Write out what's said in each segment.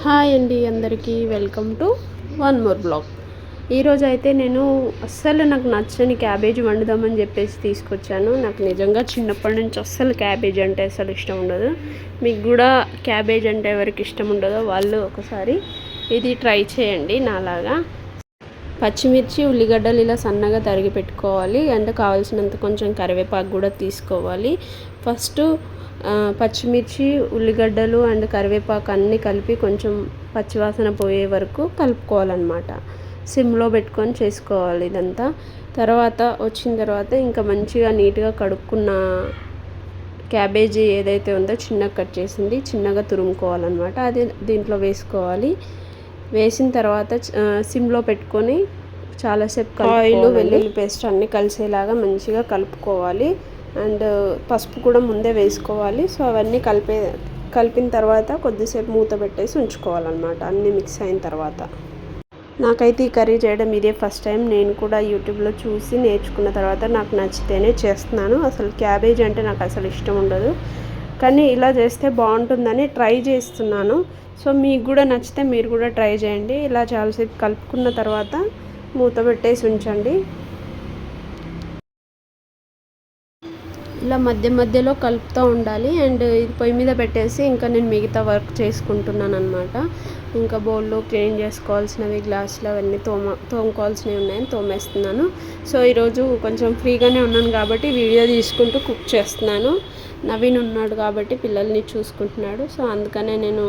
Hi అండి, అందరికీ welcome to one more blog. ఈరోజు అయితే నేను అస్సలు నాకు నచ్చని క్యాబేజీ వండుదామని చెప్పేసి తీసుకొచ్చాను. నాకు నిజంగా చిన్నప్పటి నుంచి అస్సలు క్యాబేజీ అంటే అస్సలు ఇష్టం ఉండదు. మీకు కూడా క్యాబేజ్ అంటే ఎవరికి ఇష్టం ఉండదో వాళ్ళు ఒకసారి ఇది ట్రై చేయండి నాలాగా. పచ్చిమిర్చి, ఉల్లిగడ్డలు ఇలా సన్నగా తరిగి పెట్టుకోవాలి. అండ్ కావాల్సినంత కొంచెం కరివేపాకు కూడా తీసుకోవాలి. ఫస్ట్ పచ్చిమిర్చి, ఉల్లిగడ్డలు అండ్ కరివేపాకు అన్నీ కలిపి కొంచెం పచ్చివాసన పోయే వరకు కలుపుకోవాలన్నమాట. సిమ్లో పెట్టుకొని చేసుకోవాలి ఇదంతా. తర్వాత వచ్చిన తర్వాత ఇంకా మంచిగా నీట్గా కడుక్కున్న క్యాబేజీ ఏదైతే ఉందో చిన్నగా కట్ చేసింది చిన్నగా తురుముకోవాలన్నమాట. అది దీంట్లో వేసుకోవాలి. వేసిన తర్వాత సిమ్లో పెట్టుకొని చాలాసేపు ఆయిల్, వెల్లుల్లి పేస్ట్ అన్నీ కలిసేలాగా మంచిగా కలుపుకోవాలి. అండ్ పసుపు కూడా ముందే వేసుకోవాలి. సో అవన్నీ కలిపిన తర్వాత కొద్దిసేపు మూత పెట్టేసి ఉంచుకోవాలన్నమాట, అన్నీ మిక్స్ అయిన తర్వాత. నాకైతే ఈ కర్రీ చేయడం ఇదే ఫస్ట్ టైం. నేను కూడా యూట్యూబ్లో చూసి నేర్చుకున్న తర్వాత నాకు నచ్చితేనే చేస్తున్నాను. అసలు క్యాబేజ్ అంటే నాకు అసలు ఇష్టం ఉండదు, కానీ ఇలా చేస్తే బాగుంటుందని ట్రై చేస్తున్నాను. సో మీకు కూడా నచ్చితే మీరు కూడా ట్రై చేయండి. ఇలా చాలాసేపు కలుపుకున్న తర్వాత మూత పెట్టేసి ఉంచండి. ఇలా మధ్య మధ్యలో కలుపుతూ ఉండాలి. అండ్ ఇది పొయ్యి మీద పెట్టేసి ఇంకా నేను మిగతా వర్క్ చేసుకుంటున్నాను అనమాట. ఇంకా బౌల్లో క్లీన్ చేసుకోవాల్సినవి, గ్లాసులు అవన్నీ తోముకోవాల్సినవి ఉన్నాయని తోమేస్తున్నాను. సో ఈరోజు కొంచెం ఫ్రీగానే ఉన్నాను కాబట్టి వీడియో తీసుకుంటూ కుక్ చేస్తున్నాను. నవీన్ ఉన్నాడు కాబట్టి పిల్లల్ని చూసుకుంటున్నాడు. సో అందుకనే నేను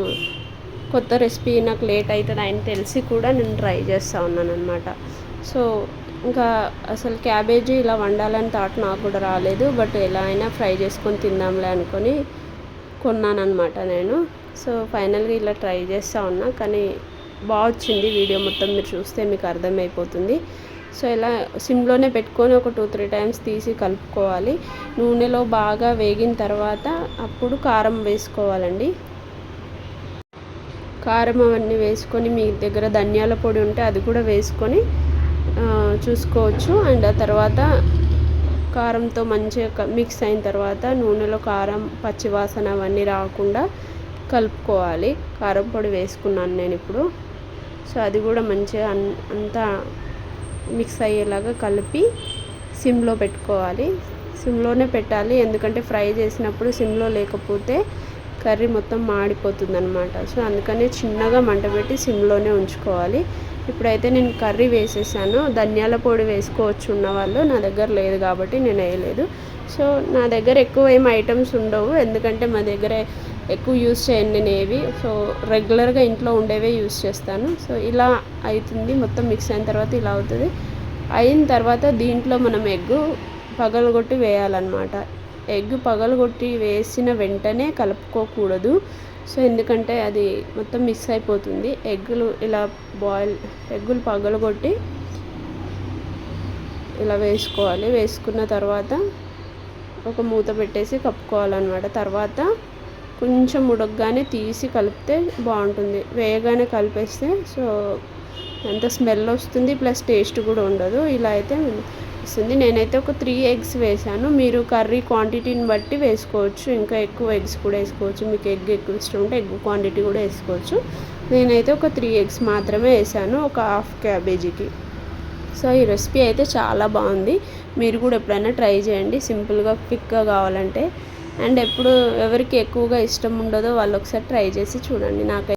కొత్త రెసిపీ నాకు లేట్ అవుతుంది ఆయన తెలిసి కూడా నేను ట్రై చేస్తూ ఉన్నాను అనమాట. సో ఇంకా అసలు క్యాబేజీ ఇలా వండాలని థాట్ నాకు కూడా రాలేదు. బట్ ఎలా అయినా ఫ్రై చేసుకొని తిందాంలే అనుకొని కొన్నానమాట నేను. సో ఫైనల్గా ఇలా ట్రై చేస్తూ ఉన్నా, కానీ బాగా వచ్చింది. వీడియో మొత్తం మీరు చూస్తే మీకు అర్థమైపోతుంది. సో ఇలా సిమ్లోనే పెట్టుకొని ఒక 2-3 టైమ్స్ తీసి కలుపుకోవాలి. నూనెలో బాగా వేగిన తర్వాత అప్పుడు కారం వేసుకోవాలండి. కారం అవన్నీ వేసుకొని మీ దగ్గర ధనియాల పొడి ఉంటే అది కూడా వేసుకొని చూసుకోవచ్చు. అండ్ ఆ తర్వాత కారంతో మంచిగా మిక్స్ అయిన తర్వాత నూనెలో కారం పచ్చివాసన అవన్నీ రాకుండా కలుపుకోవాలి. కారం పొడి వేసుకున్నాను నేను ఇప్పుడు. సో అది కూడా మంచిగా అంతా మిక్స్ అయ్యేలాగా కలిపి సిమ్లో పెట్టుకోవాలి. సిమ్లోనే పెట్టాలి, ఎందుకంటే ఫ్రై చేసినప్పుడు సిమ్లో లేకపోతే కర్రీ మొత్తం మాడిపోతుంది అనమాట. సో అందుకని చిన్నగా మంట పెట్టి సిమ్లోనే ఉంచుకోవాలి. ఇప్పుడైతే నేను కర్రీ వేసేసాను. ధనియాల పొడి వేసుకోవచ్చు ఉన్నవాళ్ళు, నా దగ్గర లేదు కాబట్టి నేను వేయలేదు. సో నా దగ్గర ఎక్కువ ఏం ఐటమ్స్ ఉండవు, ఎందుకంటే మా దగ్గర ఎక్కువ యూస్ చేయను నేను ఏవి. సో రెగ్యులర్గా ఇంట్లో ఉండేవే యూస్ చేస్తాను. సో ఇలా అవుతుంది, మొత్తం మిక్స్ అయిన తర్వాత ఇలా అవుతుంది. అయిన తర్వాత దీంట్లో మనం ఎగ్గు పగలగొట్టి వేయాలన్నమాట. ఎగ్ పగలగొట్టి వేసిన వెంటనే కలుపుకోకూడదు. సో ఎందుకంటే అది మొత్తం మిక్స్ అయిపోతుంది. ఎగ్గులు పగలగొట్టి ఇలా వేసుకోవాలి. వేసుకున్న తర్వాత ఒక మూత పెట్టేసి కప్పుకోవాలన్నమాట. తర్వాత కొంచెం ఉడకగానే తీసి కలిపితే బాగుంటుంది. వేయగానే కలిపేస్తే సో ఎంత స్మెల్ వస్తుంది, ప్లస్ టేస్ట్ కూడా ఉండదు. ఇలా అయితే వస్తుంది. నేనైతే ఒక 3 ఎగ్స్ వేసాను. మీరు కర్రీ క్వాంటిటీని బట్టి వేసుకోవచ్చు, ఇంకా ఎక్కువ ఎగ్స్ కూడా వేసుకోవచ్చు. మీకు ఎగ్ ఎక్కువ ఇష్టం ఉంటే ఎగ్ క్వాంటిటీ కూడా వేసుకోవచ్చు. నేనైతే ఒక 3 ఎగ్స్ మాత్రమే వేసాను ఒక హాఫ్ క్యాబేజీకి. సో ఈ రెసిపీ అయితే చాలా బాగుంది. మీరు కూడా ఎప్పుడైనా ట్రై చేయండి, సింపుల్గా క్విక్గా కావాలంటే. అండ్ ఎవరికి ఎక్కువగా ఇష్టం ఉండదో వాళ్ళు ఒకసారి ట్రై చేసి చూడండి. నాకైతే